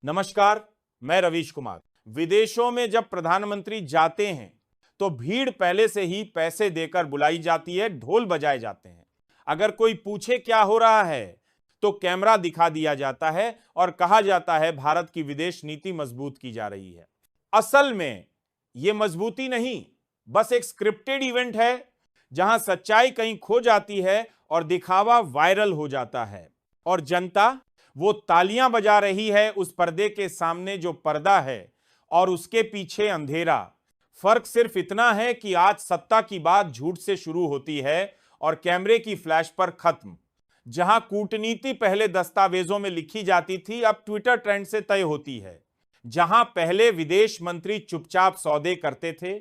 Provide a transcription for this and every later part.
नमस्कार, मैं रवीश कुमार। विदेशों में जब प्रधानमंत्री जाते हैं तो भीड़ पहले से ही पैसे देकर बुलाई जाती है, ढोल बजाए जाते हैं। अगर कोई पूछे क्या हो रहा है तो कैमरा दिखा दिया जाता है और कहा जाता है भारत की विदेश नीति मजबूत की जा रही है। असल में यह मजबूती नहीं, बस एक स्क्रिप्टेड इवेंट है जहां सच्चाई कहीं खो जाती है और दिखावा वायरल हो जाता है। और जनता वो तालियां बजा रही है उस पर्दे के सामने जो पर्दा है और उसके पीछे अंधेरा। फर्क सिर्फ इतना है कि आज सत्ता की बात झूठ से शुरू होती है और कैमरे की फ्लैश पर खत्म। जहां कूटनीति पहले दस्तावेजों में लिखी जाती थी, अब ट्विटर ट्रेंड से तय होती है। जहां पहले विदेश मंत्री चुपचाप सौदे करते थे,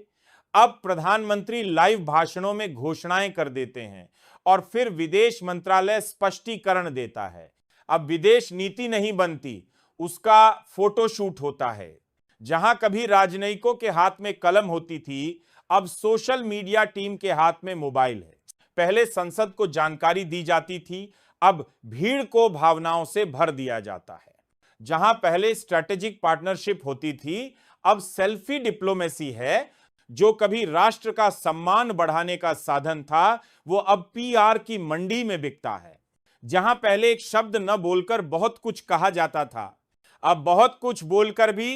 अब प्रधानमंत्री लाइव भाषणों में घोषणाएं कर देते हैं और फिर विदेश मंत्रालय स्पष्टीकरण देता है। अब विदेश नीति नहीं बनती, उसका फोटोशूट होता है। जहां कभी राजनयिकों के हाथ में कलम होती थी, अब सोशल मीडिया टीम के हाथ में मोबाइल है। पहले संसद को जानकारी दी जाती थी, अब भीड़ को भावनाओं से भर दिया जाता है। जहां पहले स्ट्रेटेजिक पार्टनरशिप होती थी, अब सेल्फी डिप्लोमेसी है। जो कभी राष्ट्र का सम्मान बढ़ाने का साधन था, वो अब पीआर की मंडी में बिकता है। जहां पहले एक शब्द न बोलकर बहुत कुछ कहा जाता था, अब बहुत कुछ बोलकर भी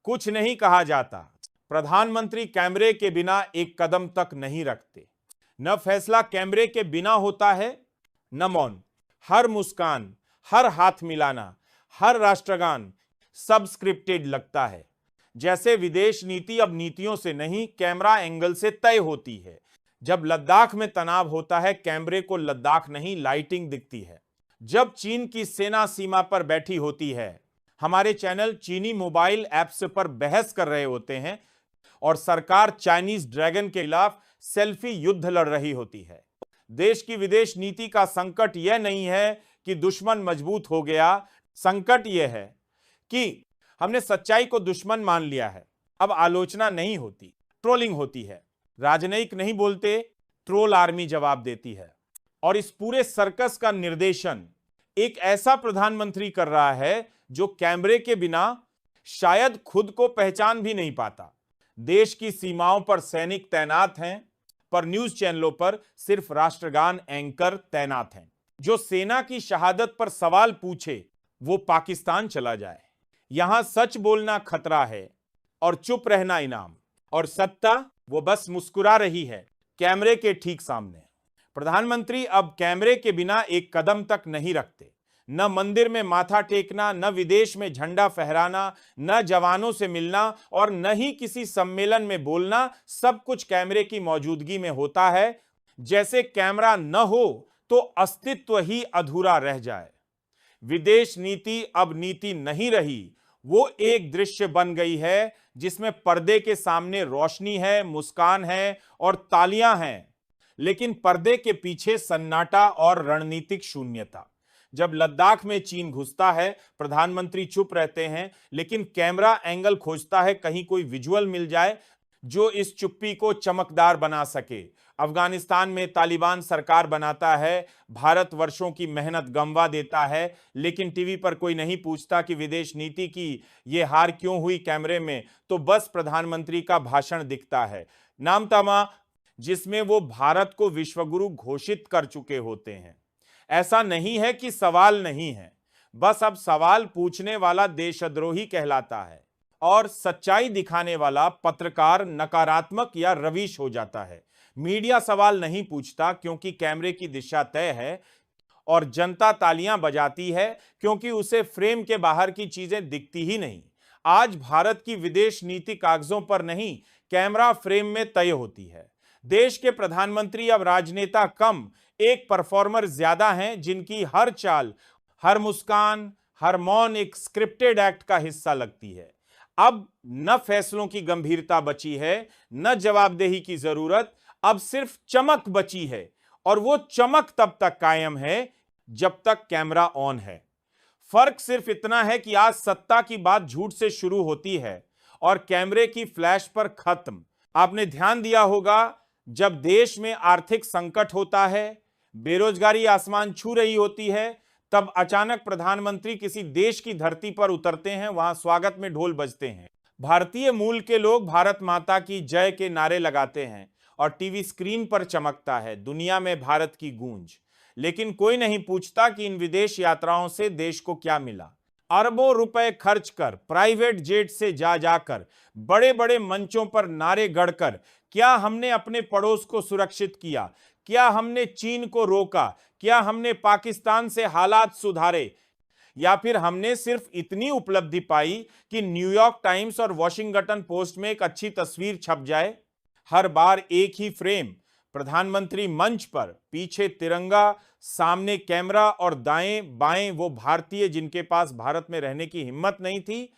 कुछ नहीं कहा जाता। प्रधानमंत्री कैमरे के बिना एक कदम तक नहीं रखते। न फैसला कैमरे के बिना होता है, न मौन। हर मुस्कान, हर हाथ मिलाना, हर राष्ट्रगान, सब स्क्रिप्टेड लगता है। जैसे विदेश नीति अब नीतियों से नहीं, कैमरा एंगल से तय होती है। जब लद्दाख में तनाव होता है, कैमरे को लद्दाख नहीं, लाइटिंग दिखती है। जब चीन की सेना सीमा पर बैठी होती है, हमारे चैनल चीनी मोबाइल ऐप्स पर बहस कर रहे होते हैं और सरकार चाइनीज ड्रैगन के खिलाफ सेल्फी युद्ध लड़ रही होती है। देश की विदेश नीति का संकट यह नहीं है कि दुश्मन मजबूत हो गया, संकट यह है कि हमने सच्चाई को दुश्मन मान लिया है। अब आलोचना नहीं होती, ट्रोलिंग होती है। राजनयिक नहीं बोलते, ट्रोल आर्मी जवाब देती है। और इस पूरे सर्कस का निर्देशन एक ऐसा प्रधानमंत्री कर रहा है जो कैमरे के बिना शायद खुद को पहचान भी नहीं पाता। देश की सीमाओं पर सैनिक तैनात हैं, पर न्यूज चैनलों पर सिर्फ राष्ट्रगान एंकर तैनात हैं। जो सेना की शहादत पर सवाल पूछे वो पाकिस्तान चला जाए। यहां सच बोलना खतरा है और चुप रहना इनाम। और सत्ता वो बस मुस्कुरा रही है कैमरे के ठीक सामने। प्रधानमंत्री अब कैमरे के बिना एक कदम तक नहीं रखते। न मंदिर में माथा टेकना, न विदेश में झंडा फहराना, न जवानों से मिलना और न ही किसी सम्मेलन में बोलना। सब कुछ कैमरे की मौजूदगी में होता है। जैसे कैमरा न हो तो अस्तित्व ही अधूरा रह जाए। विदेश नीति अब नीति नहीं रही, वो एक दृश्य बन गई है जिसमें पर्दे के सामने रोशनी है, मुस्कान है और तालियां हैं, लेकिन पर्दे के पीछे सन्नाटा और रणनीतिक शून्यता। जब लद्दाख में चीन घुसता है, प्रधानमंत्री चुप रहते हैं, लेकिन कैमरा एंगल खोजता है कहीं कोई विजुअल मिल जाए जो इस चुप्पी को चमकदार बना सके। अफगानिस्तान में तालिबान सरकार बनाता है, भारत वर्षों की मेहनत गंवा देता है, लेकिन टीवी पर कोई नहीं पूछता कि विदेश नीति की ये हार क्यों हुई कैमरे में, तो बस प्रधानमंत्री का भाषण दिखता है, नामतमा, जिसमें वो भारत को विश्वगुरु घोषित कर चुके होते हैं। ऐसा नहीं है कि सवाल नहीं है, बस अब सवाल पूछने वाला देशद्रोही कहलाता है और सच्चाई दिखाने वाला पत्रकार नकारात्मक या रविश हो जाता है। मीडिया सवाल नहीं पूछता क्योंकि कैमरे की दिशा तय है और जनता तालियां बजाती है क्योंकि उसे फ्रेम के बाहर की चीजें दिखती ही नहीं। आज भारत की विदेश नीति कागजों पर नहीं, कैमरा फ्रेम में तय होती है। देश के प्रधानमंत्री अब राजनेता कम, एक परफॉर्मर ज्यादा हैं, जिनकी हर चाल, हर मुस्कान, हर मौन एक स्क्रिप्टेड एक्ट का हिस्सा लगती है। अब न फैसलों की गंभीरता बची है, न जवाबदेही की जरूरत, अब सिर्फ चमक बची है और वो चमक तब तक कायम है जब तक कैमरा ऑन है। फर्क सिर्फ इतना है कि आज सत्ता की बात झूठ से शुरू होती है और कैमरे की फ्लैश पर खत्म। आपने ध्यान दिया होगा, जब देश में आर्थिक संकट होता है, बेरोजगारी आसमान छू रही होती है, तब अचानक प्रधानमंत्री किसी देश की धरती पर उतरते हैं, वहां स्वागत में ढोल बजते हैं, भारतीय मूल के लोग भारत माता की जय के नारे लगाते हैं और टीवी स्क्रीन पर चमकता है दुनिया में भारत की गूंज। लेकिन कोई नहीं पूछता कि इन विदेश यात्राओं से देश को क्या मिला। अरबों रुपए खर्च कर, प्राइवेट जेट से जा जाकर, बड़े बड़े मंचों पर नारे गढ़कर क्या हमने अपने पड़ोस को सुरक्षित किया? क्या हमने चीन को रोका? क्या हमने पाकिस्तान से हालात सुधारे? या फिर हमने सिर्फ इतनी उपलब्धि पाई कि न्यूयॉर्क टाइम्स और वॉशिंगटन पोस्ट में एक अच्छी तस्वीर छप जाए? हर बार एक ही फ्रेम, प्रधानमंत्री मंच पर, पीछे तिरंगा, सामने कैमरा और दाएं बाएं वो भारतीय जिनके पास भारत में रहने की हिम्मत नहीं थी।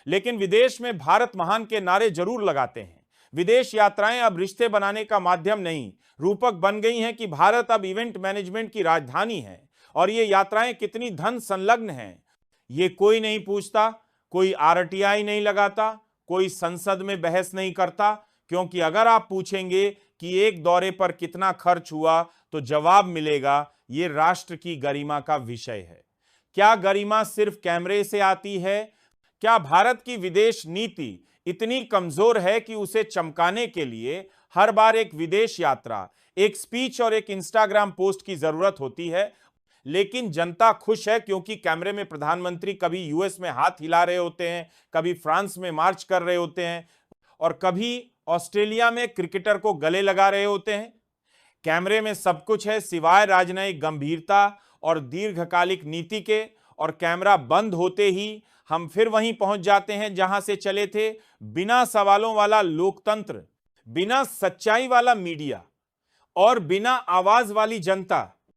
लेकिन विदेश में भारत महान के नारे जरूर लगाते हैं। विदेश यात्राएं अब रिश्ते बनाने का माध्यम नहीं, रूपक बन गई हैं कि भारत अब इवेंट मैनेजमेंट की राजधानी है और ये यात्राएं कितनी धन संलग्न हैं, ये कोई नहीं पूछता, कोई आरटीआई नहीं लगाता, कोई संसद में बहस नहीं करता, क्योंकि अगर आप पूछेंगे कि एक दौरे पर कितना खर्च हुआ तो जवाब मिलेगा ये राष्ट्र की गरिमा का विषय है। क्या गरिमा सिर्फ कैमरे से आती है? क्या भारत की विदेश नीति इतनी कमजोर है कि उसे चमकाने के लिए हर बार एक विदेश यात्रा, एक स्पीच और एक इंस्टाग्राम पोस्ट की जरूरत होती है? लेकिन जनता खुश है क्योंकि कैमरे में प्रधानमंत्री कभी यूएस में हाथ हिला रहे होते हैं, कभी फ्रांस में मार्च कर रहे होते हैं और कभी ऑस्ट्रेलिया में क्रिकेटर को गले लगा रहे होते हैं। कैमरे में सब कुछ है सिवाय राजनयिक गंभीरता और दीर्घकालिक नीति के, और कैमरा बंद होते ही हम फिर वहीं पहुंच जाते हैं जहां से चले थे, बिना सवालों वाला लोकतंत्र, बिना सच्चाई वाला मीडिया और बिना आवाज वाली जनता।